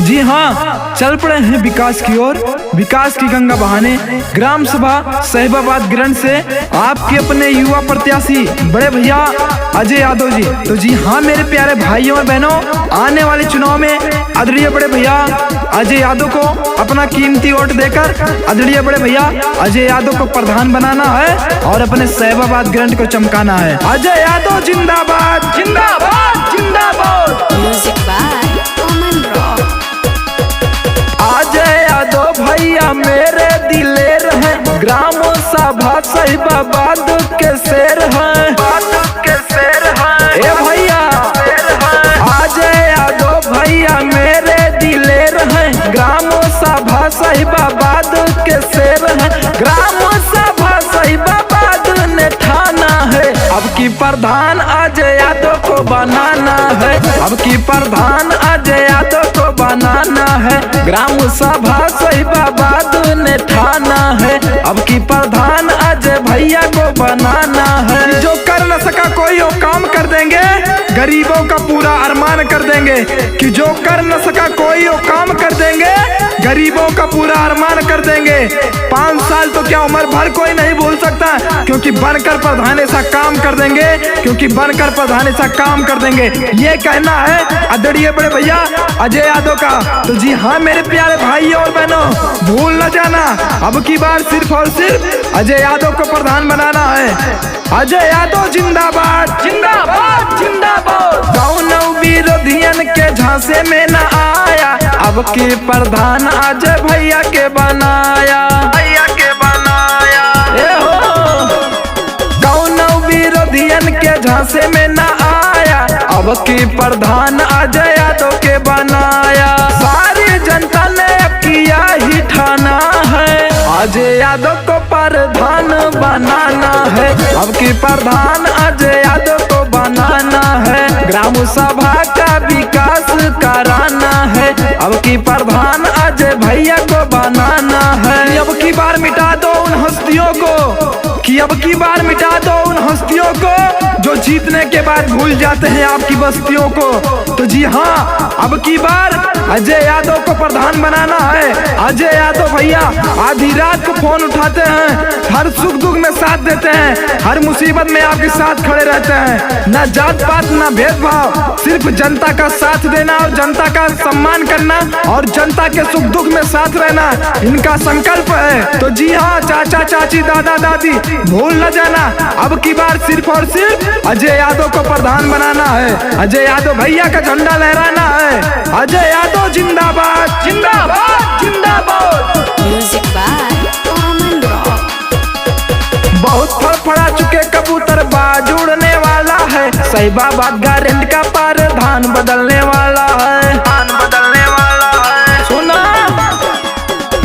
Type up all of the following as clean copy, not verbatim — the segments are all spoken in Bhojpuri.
जी हाँ, चल पड़े हैं विकास की ओर, विकास की गंगा बहाने। ग्राम सभा साहिबाबाद ग्रंथ से आपके अपने युवा प्रत्याशी बड़े भैया अजय यादव जी। तो जी हाँ मेरे प्यारे भाइयों और बहनों, आने वाले चुनाव में आदरणीय बड़े भैया अजय यादव को अपना कीमती वोट देकर आदरणीय बड़े भैया अजय यादव को प्रधान बनाना है और अपने साहिबाबाद ग्रंथ को चमकाना है। अजय यादव जिंदाबाद जिंदाबाद जिंदाबाद। म्यूजिक बाय ओमन रॉक। अजय यादव भैया मेरे दिलेर हैं, ग्राम सभा साहिबाबाद के शेर हैं, ए भैया अजय यादव भैया मेरे दिलेर हैं, ग्राम सभा साहिबाबाद के शेर हैं। ग्राम सभा साहिबाबाद ने ठाना है अब की प्रधान अजय यादव को बनाना है, अब की प्रधान अजय यादव को बनाना है। ग्राम सभा साहिबाबाद ने ठाना है अब की प्रधान अजय भैया को बनाना है। जो कर न सका कोई वो काम कर देंगे, गरीबों का पूरा अरमान कर देंगे। कि जो कर न सका कोई वो काम कर देंगे, गरीबों का पूरा अरमान कर देंगे। 5 साल तो क्या उम्र भर कोई नहीं भूल सकता, क्योंकि बनकर प्रधान ऐसा काम कर देंगे, क्योंकि बनकर प्रधान ऐसा काम कर देंगे। ये कहना है आदरणीय बड़े भैया अजय यादव का। तो जी हाँ मेरे प्यारे भाई और बहनों, भूल न जाना अब की बार सिर्फ और सिर्फ अजय यादव को प्रधान बनाना है। अजय यादव जिंदाबाद जिंदाबाद जिंदाबाद। कौनो विरोधियन के झांसे में न आया, अब की प्रधान अजय भैया के बनाया, भैया के बनाया। कौनो विरोधियन के झांसे में न आया, अब की प्रधान अजय यादव के बनाया। सारी जनता ने अब किया ही ठाना है, अजय यादव को प्रधान बनाना है, अब की प्रधान अजय यादव को बनाना है। ग्राम सभा का विकास कराना है, अब की प्रधान अजय भैया को बनाना है। अब की बार मिटा दो उन हस्तियों को, कि अब की बार मिटा दो उन हस्तियों को जो जीतने के बाद भूल जाते हैं आपकी बस्तियों को। तो जी हाँ अब की बार अजय यादव को प्रधान बनाना है। अजय यादव भैया आधी रात को फोन उठाते हैं, हर सुख दुख में साथ देते हैं, हर मुसीबत में आपके साथ खड़े रहते हैं। ना जात पात ना भेदभाव, सिर्फ जनता का साथ देना और जनता का सम्मान करना और जनता के सुख दुख में साथ रहना इनका संकल्प है। तो जी हाँ चाचा चाची दादा दादी भूल न जाना, अब की बार सिर्फ और सिर्फ अजय यादव को प्रधान बनाना है, अजय यादव भैया का झंडा लहराना है। अजय यादव जिंदाबाद जिंदाबाद जिंदाबाद। म्यूजिक बाय ओमन रॉक। बहुत फड़फड़ा चुके कबूतर बाज उड़ने वाला है, साहिबाबाद गारंट का प्रधान बदलने वाला है, बदलने वाला है। सुना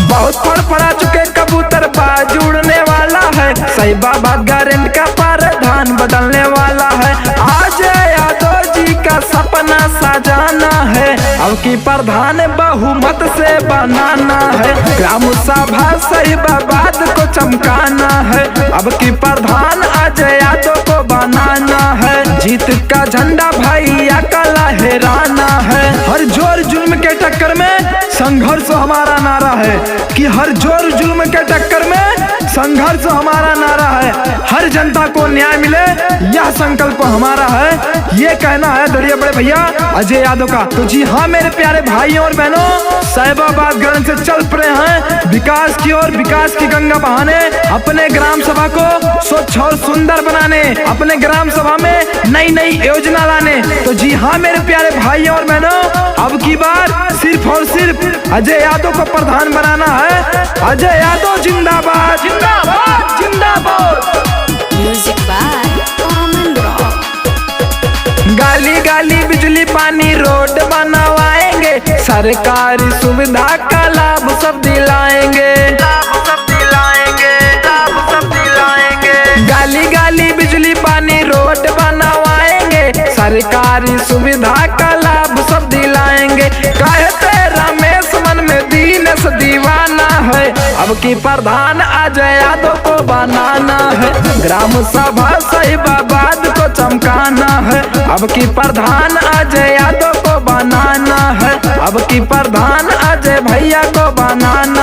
बहुत फड़फड़ा चुके कबूतर बाज उड़ने वाला है, साहिबाबाद गारंट का प्रधान बदलने वाला है। अजय यादव जी का सपना सजाना है, अब की प्रधान बहुमत से बनाना है। ग्राम सभा साहिबाबाद को चमकाना है, अब की प्रधान अजय यादव को बनाना है। जीत का झंडा भैया का लहराना है। हर जोर जुल्म के टक्कर में संघर्ष हमारा नारा है, कि हर जोर जुल्म के टक्कर में संघर्ष हमारा नारा है। हर जनता को न्याय मिले यह संकल्प हमारा है, ये कहना है आदरणीय बड़े भैया अजय यादव का। तो जी हाँ मेरे प्यारे भाइयों और बहनों, साहिबाबाद ग्रंथ से चल पड़े हैं विकास की ओर, विकास की गंगा बहाने। अपने ग्राम सभा को स्वच्छ और सुंदर बनाने, अपने ग्राम सभा में नई नई योजना लाने। तो जी हाँ मेरे प्यारे भाइयों और बहनों, अब की बार सिर्फ और सिर्फ अजय यादव को प्रधान बनाना है। अजय यादव जिंदाबाद जिंदाबाद जिंदाबाद। म्यूजिक बाय ओमन रॉक। गाली गाली बिजली पानी रोड बनवाएंगे, सरकारी सुविधा का लाभ सब दिलाएंगे, लाभ सब दिलाएंगे, लाभ सब दिलाएंगे। गाली गाली बिजली पानी रोड बनवाएंगे, सरकारी सुविधा का लाभ सब दिलाएंगे। कहते रमेश मन में दीनेश दीवाना है, अब की प्रधान अजय यादव को बनाना है। ग्राम सभा साहिबाबाद को चमका लगाना है। अब की प्रधान अजय यादव को बनाना है। अब की प्रधान अजय भैया को बनाना